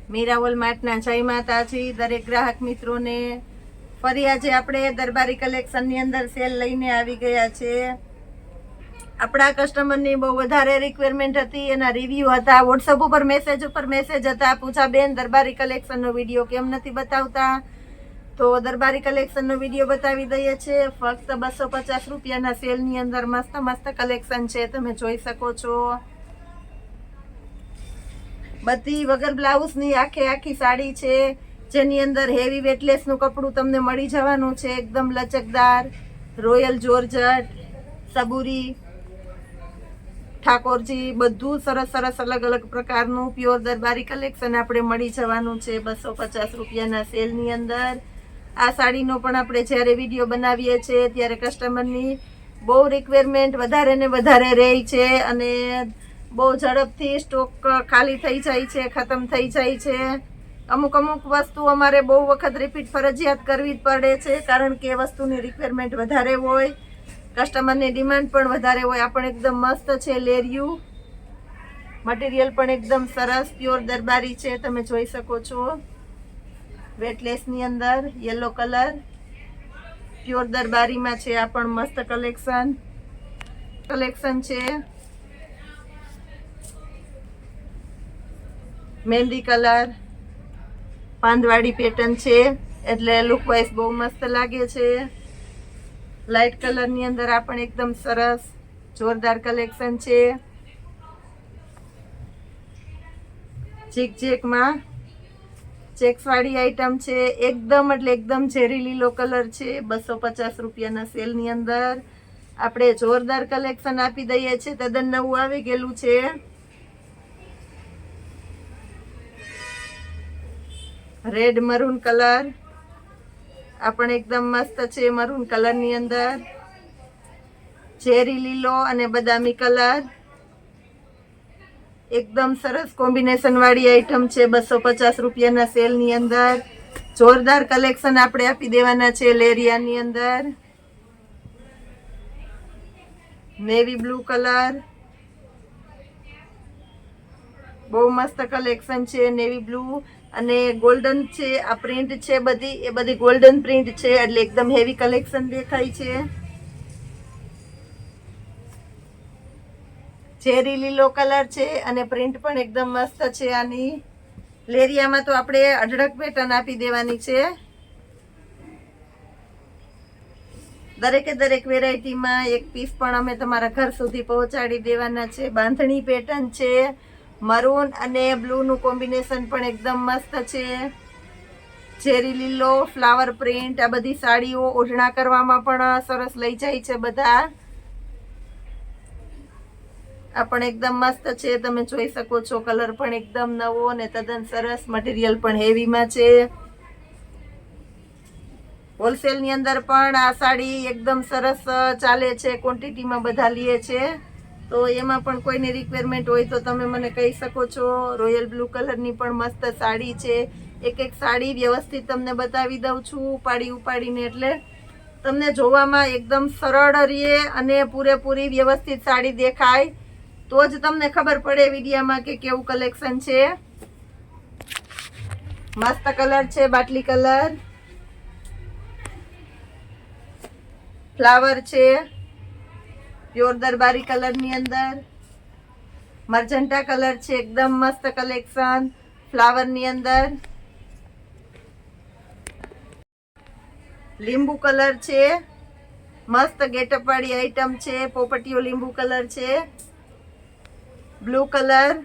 મીરાવલ માર્ટના જય માતાજી દરેક ગ્રાહક મિત્રોને ફરી આજે આપણે દરબારી કલેક્શનની અંદર સેલ લઈને આવી ગયા છે। આપણા કસ્ટમરની બહુ વધારે રિક્વાયરમેન્ટ હતી, એના રિવ્યુ હતા, વોટ્સઅપ ઉપર મેસેજ હતા, પૂછા બેન દરબારી કલેક્શનનો વિડીયો કેમ નથી બતાવતા, તો દરબારી કલેક્શનનો વિડીયો બતાવી દઈએ છીએ। ફક્ત 250 રૂપિયાના સેલની અંદર મસ્ત મસ્ત કલેક્શન છે, તમે જોઈ શકો છો। બધી વગર બ્લાઉઝની આખી સાડી છે, જેની અંદર હેવી વેટલેસનું કપડું તમને મળી જવાનું છે, એકદમ લચકદાર રોયલ જોર્જટ, સબુરી, ઠાકોરજી, બધું સરસ અલગ અલગ પ્રકારનું પ્યોર દરબારી કલેક્શન આપણે મળી જવાનું છે 250 રૂપિયાના સેલની અંદર। આ સાડીનો પણ આપણે જ્યારે વિડીયો બનાવીએ છીએ ત્યારે કસ્ટમરની બહુ રિક્વાયરમેન્ટ વધારે ને વધારે રહે છે અને બહુ ઝડપથી સ્ટોક ખાલી થઈ જાય છે, ખતમ થઈ જાય છે। અમુક વસ્તુ અમારે બહુ વખત રિપીટ ફરજિયાત કરવી જ પડે છે, કારણ કે વસ્તુની રિક્વાયરમેન્ટ વધારે હોય, કસ્ટમરની ડિમાન્ડ પણ વધારે હોય। આ પણ એકદમ મસ્ત છે લેરિયું, મટીરિયલ પણ એકદમ સરસ પ્યોર દરબારી છે, તમે જોઈ શકો છો। વેટલેસની અંદર યલો કલર પ્યોર દરબારીમાં છે, આ પણ મસ્ત કલેક્શન છે। મહેંદી કલર પાંદવાડી પેટર્ન છે, એટલે લુક વાઇઝ બહુ મસ્ત લાગે છે। લાઇટ કલરની અંદર આ પણ એકદમ સરસ જોરદાર કલેક્શન છે। ચેકમાં ચેક્સ વાળી આઈટમ છે, એકદમ ઝેરી લીલો કલર છે। 250 રૂપિયાના સેલની અંદર આપણે જોરદાર કલેક્શન આપી દઈએ છીએ, તદ્દન નવું આવી ગયેલું છે। રેડ મરૂન કલર આ પણ એકદમ મસ્ત છે, મરૂન કલરની અંદર ચેરી લીલો અને બદામી કલર, એકદમ સરસ કોમ્બિનેશન વાળી આઈટમ છે 250 રૂપિયાના સેલની અંદર। જોરદાર કલેક્શન આપણે આપી દેવાના છે લેરિયાની અંદર। નેવી બ્લુ કલર બહુ મસ્ત કલેક્શન છે, નેવી બ્લુ અને ગોલ્ડન છે। આ પ્રિન્ટ છે એ બધી ગોલ્ડન પ્રિન્ટ છે, એટલે એકદમ હેવી કલેક્શન દેખાય છે। ચેરી લીલો કલર છે અને પ્રિન્ટ પણ એકદમ મસ્ત છે આની। લેરિયામાં તો આપણે અઢળક પેટર્ન આપી દેવાની છે, દરેક વેરાયટીમાં એક પીસ પણ અમે તમારા ઘર સુધી પહોંચાડી દેવાના છે। બાંધણી પેટર્ન છે, મરૂન અને બ્લુ નું કોમ્બિનેશન પણ એકદમ મસ્ત છે। ચેરી લીલો ફ્લાવર પ્રિન્ટ, આ બધી સાડીઓ ઓઢણા કરવામાં પણ સરસ લઈ જાય છે બધા। આ પણ એકદમ મસ્ત છે, તમે જોઈ શકો છો। કલર પણ એકદમ નવો અને તદ્દન સરસ, મટીરિયલ પણ હેવીમાં છે। હોલસેલની અંદર પણ આ સાડી એકદમ સરસ ચાલે છે, ક્વોન્ટિટીમાં બધા લે છે, તો એમાં પણ કોઈની રિક્વાયરમેન્ટ હોય તો તમે મને કહી શકો છો। રોયલ બ્લુ કલરની પણ મસ્ત સાડી છે, એક સાડી વ્યવસ્થિત તમને બતાવી દઉં છું ઉપાડીને, એટલે તમને જોવામાં એકદમ સરળ રહે અને પૂરેપૂરી વ્યવસ્થિત સાડી દેખાય, તો જ તમને ખબર પડે વિડીયામાં કે કેવું કલેક્શન છે। મસ્ત કલર છે, બાટલી કલર, ફ્લાવર છે પ્યોર દરબારી કલરની અંદર, મર્જન્ટા કલર છે, એકદમ મસ્ત કલેક્શન ફ્લાવરની અંદર, લીંબુ કલર છે, મસ્ત ગેટઅપ વાળી આઈટમ છે, પોપટીયો લીંબુ કલર છે, બ્લુ કલર,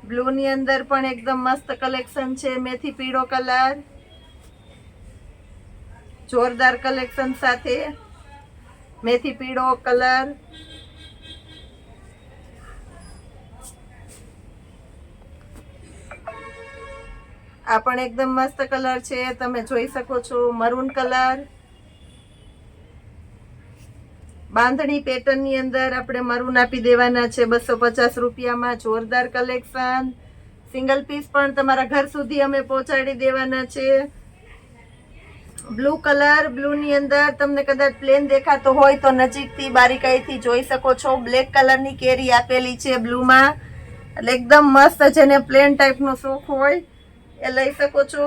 બ્લુ ની અંદર પણ એકદમ મસ્ત કલેક્શન છે, મેથી પીળો કલર, જોરદાર કલેક્શન સાથે મેથી પીળો કલર, આ પણ એકદમ મસ્ત કલર છે, તમે જોઈ શકો છો। મરૂન કલર, બાંધણી પેટર્ન ની અંદર આપણે મરૂન આપી દેવાના છે 250 રૂપિયામાં। જોરદાર કલેક્શન, સિંગલ પીસ પણ તમારા ઘર સુધી અમે પહોંચાડી દેવાના છે। બ્લુ કલર, બ્લુ ની અંદર તમને કદાચ પ્લેન દેખાતો હોય તો નજીકથી બારીકાઈથી જોઈ શકો છો। બ્લેક કલરની કેરી આપેલી છે બ્લુમાં, એટલે એકદમ મસ્ત, જેને પ્લેન ટાઈપનો શોખ હોય એ લઈ શકો છો.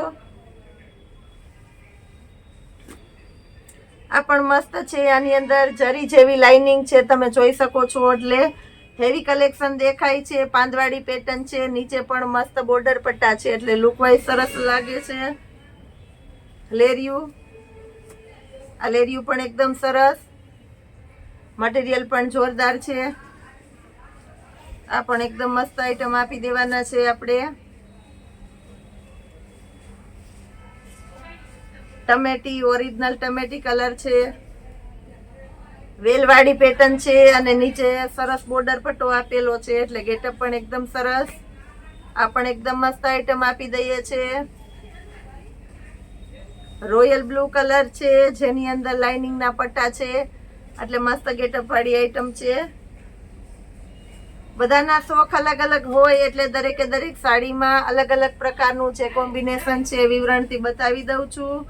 આ પણ મસ્ત છે. આની અંદર જરી જેવી લાઇનિંગ છે, તમે જોઈ શકો છો. એટલે હેવી કલેક્શન દેખાય છે. પાંદવાડી પેટર્ન છે, નીચે પણ મસ્ત બોર્ડર પટ્ટા છે, એટલે લુક વાઇઝ સરસ લાગે છે. લેરિયું, આ લેરિયું પણ એકદમ સરસ, મટીરિયલ પણ જોરદાર છે. આ પણ એકદમ મસ્ત આઈટમ આપી દેવાના છે આપણે. ટમેટી, ઓરિજિનલ ટમેટી કલર છે, વેલવાડી પેટર્ન છે અને નીચે સરસ બોર્ડર પટ્ટો આપેલો છે, એટલે ગેટઅપ પણ એકદમ સરસ. આ પણ એકદમ મસ્ત આઈટમ આપી દઈએ છે. રોયલ બ્લુ કલર છે, જેની અંદર લાઇનિંગ ના પટ્ટા છે, એટલે મસ્ત ગેટઅપ વાળી આઈટમ છે. બધાના શોખ અલગ અલગ હોય, એટલે દરેકે દરેક સાડીમાં અલગ અલગ પ્રકારનું જે કોમ્બિનેશન છે વિવરણથી બતાવી દઉં છું.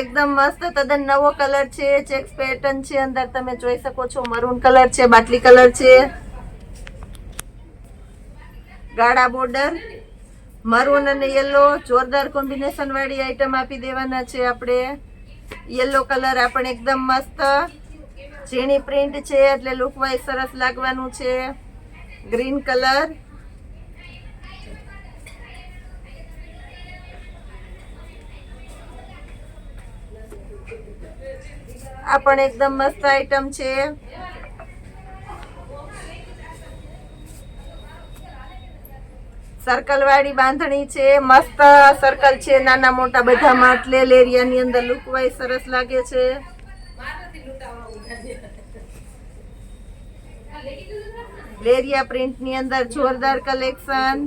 એકદમ મસ્ત તદ્દન નવો કલર છે, ચેક્સ પેટર્ન છે, અંદર તમે જોઈ શકો છો. મરૂન કલર છે, બાટલી કલર છે, ગાળા બોર્ડર, મરૂન અને યલો, જોરદાર કોમ્બિનેશન વાળી આઈટમ આપી દેવાના છે આપણે. યલો કલર આ પણ એકદમ મસ્ત ઝીણી પ્રિન્ટ છે, એટલે લુક વાઇઝ સરસ લાગવાનું છે. ગ્રીન કલર, આ પણ એકદમ મસ્ત આઈટમ છે. સર્કલ વાળી બાંધણી છે, મસ્ત સર્કલ છે, નાના મોટા બધામાં, એટલે લેરિયાની અંદર લુક વાઇઝ સરસ લાગે છે. લેરિયા પ્રિન્ટ ની અંદર જોરદાર કલેક્શન.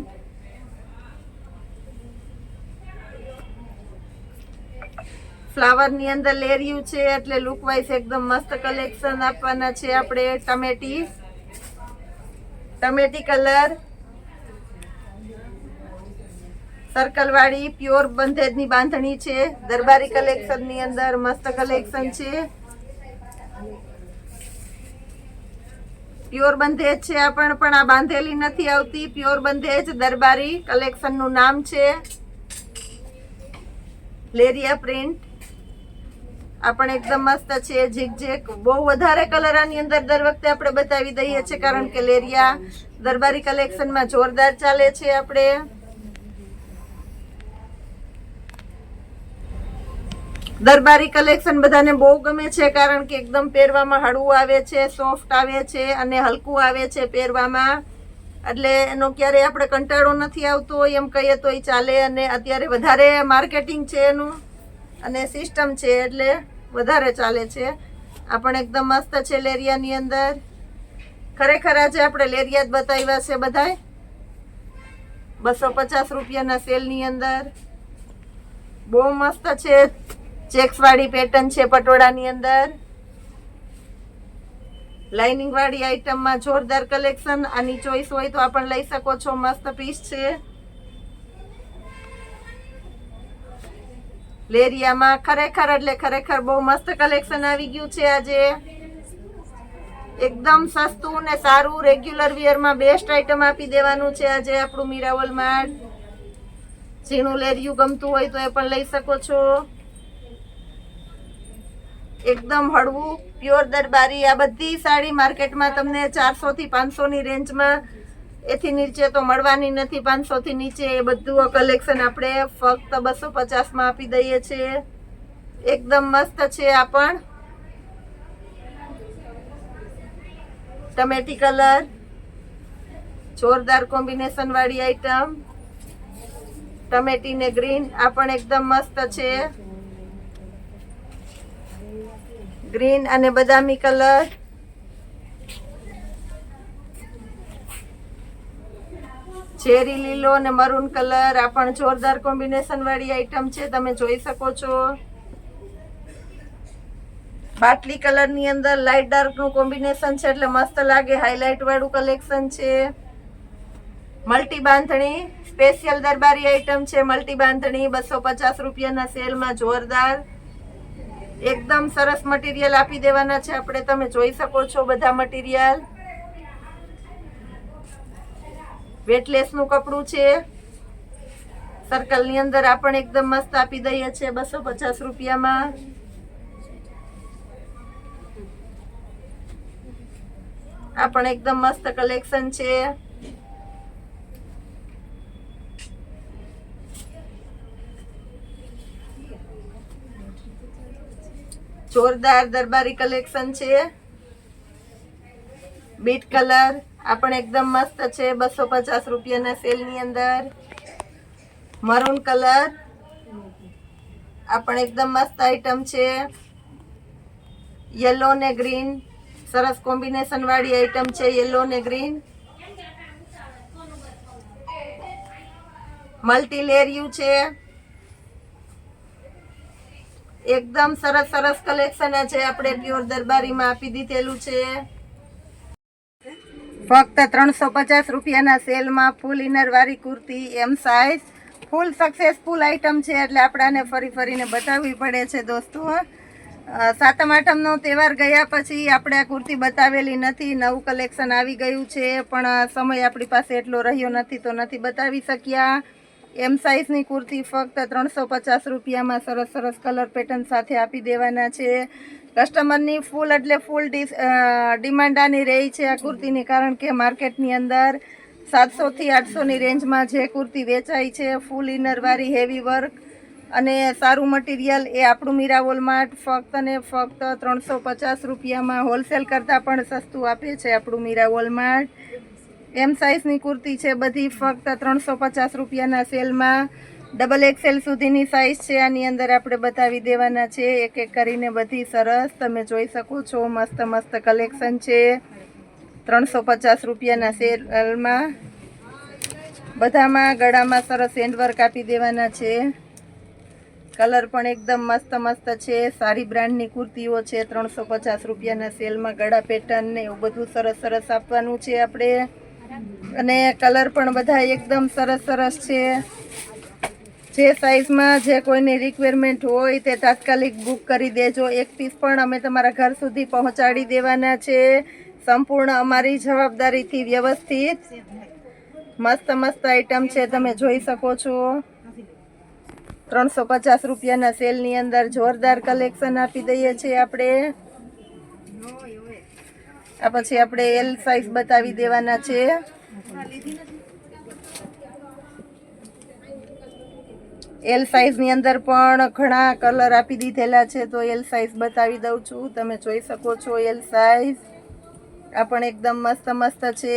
ફ્લાવર ની અંદર લેરિયું છે, એટલે લુક વાઇઝ એકદમ મસ્ત કલેક્શન આપવાના છે આપણે. ટમેટી કલર, સર્કલ વાળી પ્યોર બંધેજ ની બાંધણી છે, દરબારી કલેક્શન ની અંદર મસ્ત કલેક્શન છે. પ્યોર બંધેજ છે આ પણ આ બાંધેલી નથી આવતી. પ્યોર બંધેજ દરબારી કલેક્શન નું નામ છે. લેરિયા પ્રિન્ટ, આ પણ એકદમ મસ્ત છે. ઝીગઝેક, બહુ વધારે કલર આની અંદર દર વખતે આપણે બતાવી દઈએ છીએ, કારણ કે લેરિયા દરબારી કલેક્શનમાં જોરદાર ચાલે છે આપણે. દરબારી કલેક્શન બધાને બહુ ગમે છે, કારણ કે એકદમ પહેરવામાં હળવું આવે છે, સોફ્ટ આવે છે અને હલકું આવે છે પહેરવામાં, એટલે એનો ક્યારેય આપણે કંટાળો નથી આવતો એમ કહીએ તોય ચાલે. અને અત્યારે વધારે માર્કેટિંગ છે એનું અને સિસ્ટમ છે, એટલે વધારે ચાલે છે. આ પણ એકદમ મસ્ત છે લેરિયાની અંદર. ખરેખર આજે આપણે લેરિયા જ બતાવ્યા છે બધાય. 250 રૂપિયાના સેલની અંદર બહુ મસ્ત છે. ચેક્સ વાળી પેટર્ન છે પટોળાની અંદર, લાઇનિંગ વાળી આઈટમમાં જોરદાર કલેક્શન. આની ચોઈસ હોય તો આપણે લઈ શકો છો. મસ્ત પીસ છે. લેરિયામાં ખરેખર બહુ મસ્ત કલેક્શન આવી ગયું છે આજે. એકદમ સસ્તું ને સારું, રેગ્યુલર વિયરમાં બેસ્ટ આઈટમ આપી દેવાનું છે આજે આપણું મીરાવલ માર્ટ. ઝીણું લેરિયું ગમતું હોય તો એ પણ લઈ શકો છો. એકદમ હળવું પ્યોર દરબારી. આ બધી સાડી માર્કેટમાં તમને 400 થી 500 ની રેન્જમાં, એથી નીચે તો મળવાની નથી. 500 થી નીચે એ બધું કલેક્શન આપણે ફક્ત 250 માં આપી દઈએ છીએ. એકદમ મસ્ત છે. આ પણ ટમેટી કલર, જોરદાર કોમ્બિનેશન વાળી આઈટમ. ટમેટી ને ગ્રીન, આ પણ એકદમ મસ્ત છે. ગ્રીન અને બદામી કલર, ચેરી લીલો અને મરૂન કલર, આ પણ જોરદાર કોમ્બિનેશન વાળી આઈટમ છે, તમે જોઈ શકો છો. બાટલી કલર ની અંદર લાઇટ ડાર્ક નું કોમ્બિનેશન છે, એટલે મસ્ત લાગે. હાઇલાઇટ વાળું કલેક્શન છે. મલ્ટી બાંધણી, સ્પેશિયલ દરબારી આઈટમ છે. મલ્ટી બાંધણી 250 રૂપિયાના સેલમાં જોરદાર. એકદમ સરસ મટીરિયલ આપી દેવાના છે આપણે. તમે જોઈ શકો છો બધા મટીરિયલ. વેટલેસનું કપડું છે, સર્કલની અંદર આ પણ એકદમ મસ્ત આપી દઈએ છીએ 250 રૂપિયામાં. આ પણ એકદમ મસ્ત કલેક્શન છે. જોરદાર દરબારી કલેક્શન છે. બીટ કલર આ પણ એકદમ મસ્ત છે 250 રૂપિયાના સેલની અંદર. મરૂન કલર આ પણ એકદમ મસ્ત આઈટમ છે. યલો ને ગ્રીન સરસ કોમ્બિનેશન વાળી આઈટમ છે. યલો ને ગ્રીન મલ્ટી લેરિયું છે. એકદમ સરસ સરસ કલેક્શન છે. આપણે પ્યોર દરબારીમાં આપી દીધેલું છે. ફક્ત 350 રૂપિયાના સેલમાં ફૂલ ઇનર વાળી કુર્તી એમ સાઇઝ ફૂલ સક્સેસફુલ આઈટમ છે, એટલે આપણાને ફરી ફરીને બતાવવી પડે છે દોસ્તો. સાતમ આઠમનો તહેવાર ગયા પછી આપણે આ કુર્તી બતાવેલી નથી. નવું કલેક્શન આવી ગયું છે, પણ સમય આપણી પાસે એટલો રહ્યો નથી તો નથી બતાવી શક્યા. એમ સાઇઝની કુર્તી ફક્ત 350 રૂપિયામાં સરસ સરસ કલર પેટર્ન સાથે આપી દેવાના છે. કસ્ટમરની ફૂલ એટલે ફૂલ ડિમાન્ડ આની રહી છે આ કુર્તીની, કારણ કે માર્કેટની અંદર 700 થી 800ની રેન્જમાં જે કુર્તી વેચાય છે ફૂલ ઇનરવાળી હેવી વર્ક અને સારું મટીરિયલ, એ આપણું મીરાવોલ માર્ટ ફક્ત ને ફક્ત 350 રૂપિયામાં હોલસેલ કરતાં પણ સસ્તું આપે છે આપણું મીરાવોલ માર્ટ. એમ સાઇઝની કુર્તી છે બધી ફક્ત 350 રૂપિયાના સેલમાં. ડબલ XL સુધીની સાઇઝ છે. આની અંદર આપણે બતાવી દેવાના છે એક એક કરીને બધી સરસ. તમે જોઈ શકો છો મસ્ત મસ્ત કલેક્શન છે 350 રૂપિયાના સેલમાં. બધામાં ગળામાં સરસ હેન્ડવર્ક આપી દેવાના છે. કલર પણ એકદમ મસ્ત મસ્ત છે. સારી બ્રાન્ડની કુર્તીઓ છે 350 રૂપિયાના સેલમાં. ગળા પેટર્ન ને એવું બધું સરસ સરસ આપવાનું છે આપણે. અને કલર પણ બધા એકદમ સરસ સરસ છે. જે સાઇઝમાં જે કોઈની રિક્વાયરમેન્ટ હોય તે તાત્કાલિક બુક કરી દેજો. એક પીસ પણ અમે તમારા ઘર સુધી પહોંચાડી દેવાના છે, સંપૂર્ણ અમારી જવાબદારીથી વ્યવસ્થિત. મસ્ત મસ્ત આઈટમ છે, તમે જોઈ શકો છો. 350 રૂપિયાના સેલની અંદર જોરદાર કલેક્શન આપી દઈએ છીએ આપણે. આ પછી આપણે એલ સાઇઝ બતાવી દેવાના છે. એલ સાઇઝની અંદર પણ ઘણા કલર આપી દીધેલા છે, તો એલ સાઇઝ બતાવી દઉં છું. તમે જોઈ શકો છો એલ સાઇઝ. આ પણ એકદમ મસ્ત મસ્ત છે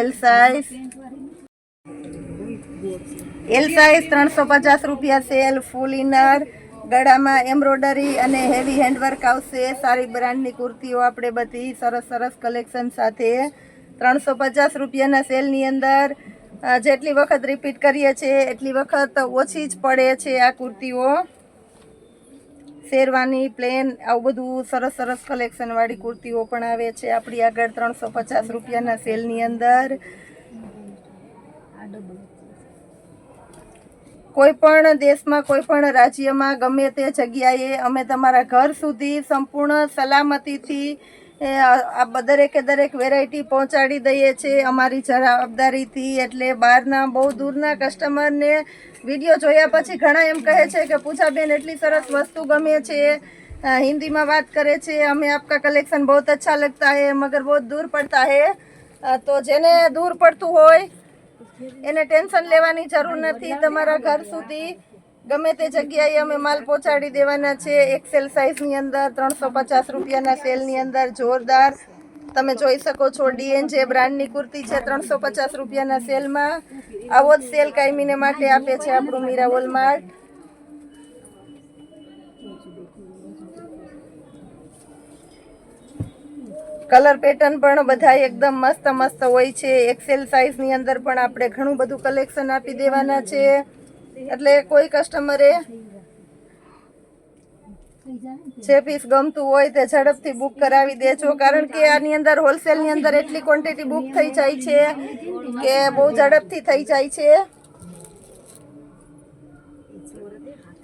એલ સાઇઝ. એલ સાઇઝ 350 રૂપિયા સેલ. ફૂલ ઇનર, ગળામાં એમ્બ્રોડરી અને હેવી હેન્ડવર્ક આવશે. સારી બ્રાન્ડની કુર્તીઓ આપણે બધી સરસ સરસ કલેક્શન સાથે 350 રૂપિયાના સેલની અંદર. જેટલી વખત રિપીટ કરીએ છીએ એટલી વખત ઓછી જ પડે છે આ કુર્તીઓ. શેરવાની પ્લેન આવું બધું સરસ સરસ કલેક્શન વાળી કુર્તીઓ પણ આવે છે આપણી આગળ 350 રૂપિયાના સેલની અંદર. કોઈ પણ દેશમાં, કોઈ પણ રાજ્યમાં, ગમે તે જગ્યાએ અમે તમારા ઘર સુધી સંપૂર્ણ સલામતીથી આ દરેકે દરેક વેરાયટી પહોંચાડી દઈએ છીએ અમારી જવાબદારીથી. એટલે બહારના બહુ દૂરના કસ્ટમરને વિડીયો જોયા પછી ઘણા એમ કહે છે કે પૂજાબેન એટલી સરસ વસ્તુ ગમે છે, હિન્દીમાં વાત કરે છે, हमें आपका कलेक्शन बहुत अच्छा लगता है मगर बहुत दूर पड़ता है. તો જેને દૂર પડતું હોય એને ટેન્શન લેવાની જરૂર નથી. તમારા ઘર સુધી ગમે તે જગ્યાએ અમે માલ પહોંચાડી દેવાના છે. એક્સેલ સાઇઝની અંદર 350 રૂપિયાના સેલની અંદર જોરદાર. તમે જોઈ શકો છો ડીએનજે બ્રાન્ડની કુર્તી છે 350 રૂપિયાના સેલમાં. આવો જ સેલ કાયમીને માટે આપે છે આપણું મીરાવોલ માર્ટ. કલર પેટર્ન પણ બધા એકદમ મસ્ત મસ્ત હોય છે. એક્સેલ સાઇઝની અંદર પણ આપણે ઘણું બધું કલેક્શન આપી દેવાના છે. એટલે કોઈ કસ્ટમરે જે પીસ ગમતું હોય તે ઝડપથી બુક કરાવી દેજો, કારણ કે આની અંદર હોલસેલની અંદર એટલી ક્વોન્ટિટી બુક થઈ જાય છે કે બહુ ઝડપથી થઈ જાય છે.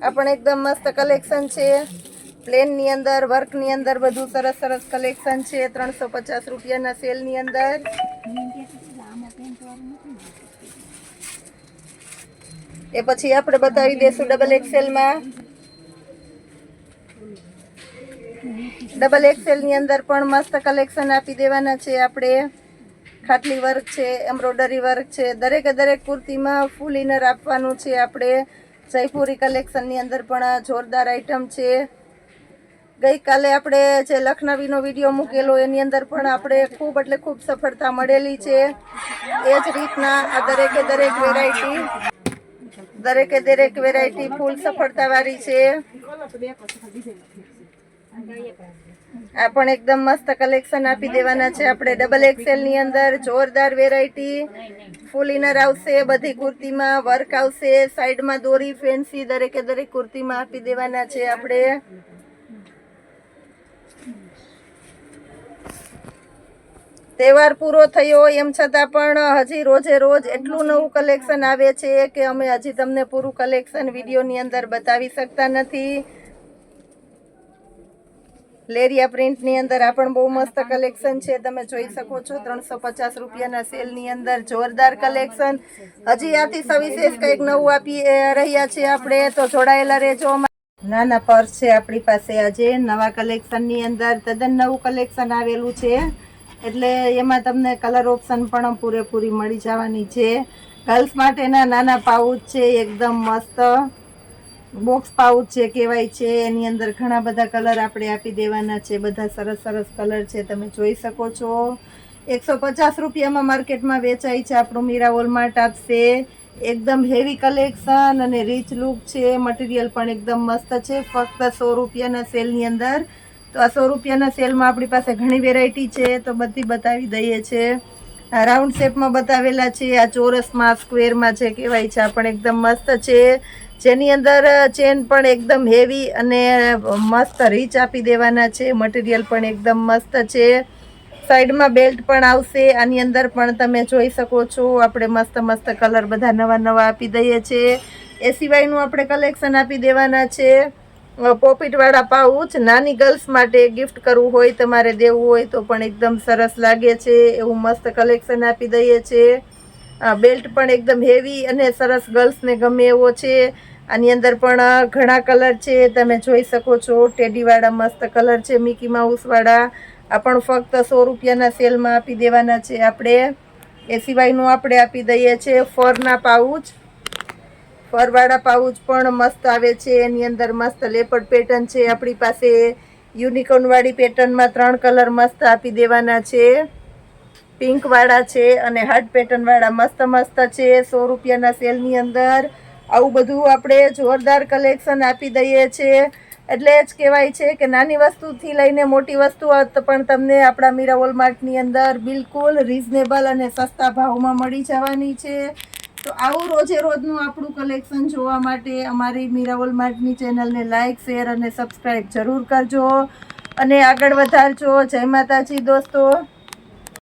આ પણ એકદમ મસ્ત કલેક્શન છે. પ્લેનની અંદર વર્કની અંદર બધું સરસ સરસ કલેક્શન છે 350 રૂપિયાના સેલની અંદર. એ પછી આપણે બતાવી દઈશું ડબલ એક્સેલમાં. ડબલ એક્સેલની અંદર પણ મસ્ત કલેક્શન આપી દેવાના છે આપણે. ખાટલી વર્ક છે, એમ્બ્રોડરી વર્ક છે, દરેકે દરેક કુર્તીમાં ફૂલ ઇનર આપવાનું છે આપણે. જયપુરી કલેક્શનની અંદર પણ જોરદાર આઈટમ છે. ગઈકાલે આપણે જે લખનવીનો વિડીયો મૂકેલો એની અંદર પણ આપણે ખૂબ એટલે ખૂબ સફળતા મળેલી છે. એ જ રીતના આ દરેકે દરેક વેરાયટી ફૂલ સફળતાવાળી છે. આ પણ એકદમ મસ્ત કલેક્શન આપી દેવાના છે આપણે ડબલ એક્સેલની અંદર. જોરદાર વેરાયટી ફૂલ ઇનર આવશે, બધી કુર્તીમાં વર્ક આવશે, સાઈડમાં દોરી ફેન્સી દરેકે દરેક કુર્તીમાં આપી દેવાના છે આપણે. તહેવાર પૂરો થયો એમ છતાં પણ હજી રોજે રોજ એટલું નવું કલેક્શન આવે છે કે અમે હજી તમને પૂરું કલેક્શન વિડીયોની અંદર બતાવી શકતા નથી. લેરિયા પ્રિન્ટની અંદર આ પણ બહુ મસ્ત કલેક્શન છે, તમે જોઈ શકો છો 350 રૂપિયાના સેલની અંદર જોરદાર કલેક્શન. હજી આથી સવિશેષ કંઈક નવું આપી રહ્યા છે આપણે, તો જોડાયેલા રહેજો. નાના પર્સ છે આપણી પાસે આજે નવા કલેક્શનની અંદર, તદ્દન નવું કલેક્શન આવેલું છે એટલે એમાં તમને કલર ઓપ્શન પણ પૂરેપૂરી મળી જવાની છે. ગર્લ્સ માટેના નાના પાઉચ છે, એકદમ મસ્ત બોક્સ પાઉચ છે કહેવાય છે. એની અંદર ઘણા બધા કલર આપણે આપી દેવાના છે, બધા સરસ સરસ કલર છે, તમે જોઈ શકો છો. 150 રૂપિયામાં માર્કેટમાં વેચાય છે, આપણું મીરા વોલમાર્ટ આપશે. એકદમ હેવી કલેક્શન અને રીચ લુક છે, મટીરિયલ પણ એકદમ મસ્ત છે. ફક્ત 100 રૂપિયાના સેલની અંદર. તો આ 100 રૂપિયાના સેલમાં આપણી પાસે ઘણી વેરાયટી છે, તો બધી બતાવી દઈએ છે. આ રાઉન્ડ શેપમાં બતાવેલા છે, આ ચોરસમાં સ્ક્વેરમાં છે કહેવાય છે, આ પણ એકદમ મસ્ત છે. જેની અંદર ચેન પણ એકદમ હેવી અને મસ્ત રીચ આપી દેવાના છે, મટીરિયલ પણ એકદમ મસ્ત છે. સાઈડમાં બેલ્ટ પણ આવશે. આની અંદર પણ તમે જોઈ શકો છો આપણે મસ્ત મસ્ત કલર બધા નવા નવા આપી દઈએ છીએ. એ સિવાયનું આપણે કલેક્શન આપી દેવાના છે પોપીટવાળા પાઉચ. નાની ગર્લ્સ માટે ગિફ્ટ કરવું હોય, તમારે દેવું હોય તો પણ એકદમ સરસ લાગે છે એવું મસ્ત કલેક્શન આપી દઈએ છીએ. બેલ્ટ પણ એકદમ હેવી અને સરસ ગર્લ્સને ગમે એવો છે. આની અંદર પણ ઘણા કલર છે, તમે જોઈ શકો છો. ટેડીવાળા મસ્ત કલર છે, મિકી માઉસવાળા. આ પણ ફક્ત 100 રૂપિયાના સેલમાં આપી દેવાના છે આપણે. એ સિવાયનું આપણે આપી દઈએ છીએ ફરના પાઉચ. ફરવાળા પાઉચ પણ મસ્ત આવે છે. એની અંદર મસ્ત લેપડ પેટર્ન છે આપણી પાસે. યુનિકોર્નવાળી પેટર્નમાં 3 કલર મસ્ત આપી દેવાના છે. પિંકવાળા છે અને હાર્ટ પેટર્નવાળા મસ્ત મસ્ત છે 100 રૂપિયાના સેલની અંદર. આવું બધું આપણે જોરદાર કલેક્શન આપી દઈએ છીએ. એટલે જ કહેવાય છે કે નાની વસ્તુથી લઈને મોટી વસ્તુ પણ તમને આપણા મીરા વોલમાર્ટની અંદર બિલકુલ રિઝનેબલ અને સસ્તા ભાવમાં મળી જવાની છે. તો આવું રોજે રોજનું આપણું કલેક્શન જોવા માટે અમારી મીરા વોલમાર્ટની ચેનલને લાઇક, શેર અને સબસ્ક્રાઈબ જરૂર કરજો અને આગળ વધારજો. જય માતાજી દોસ્તો.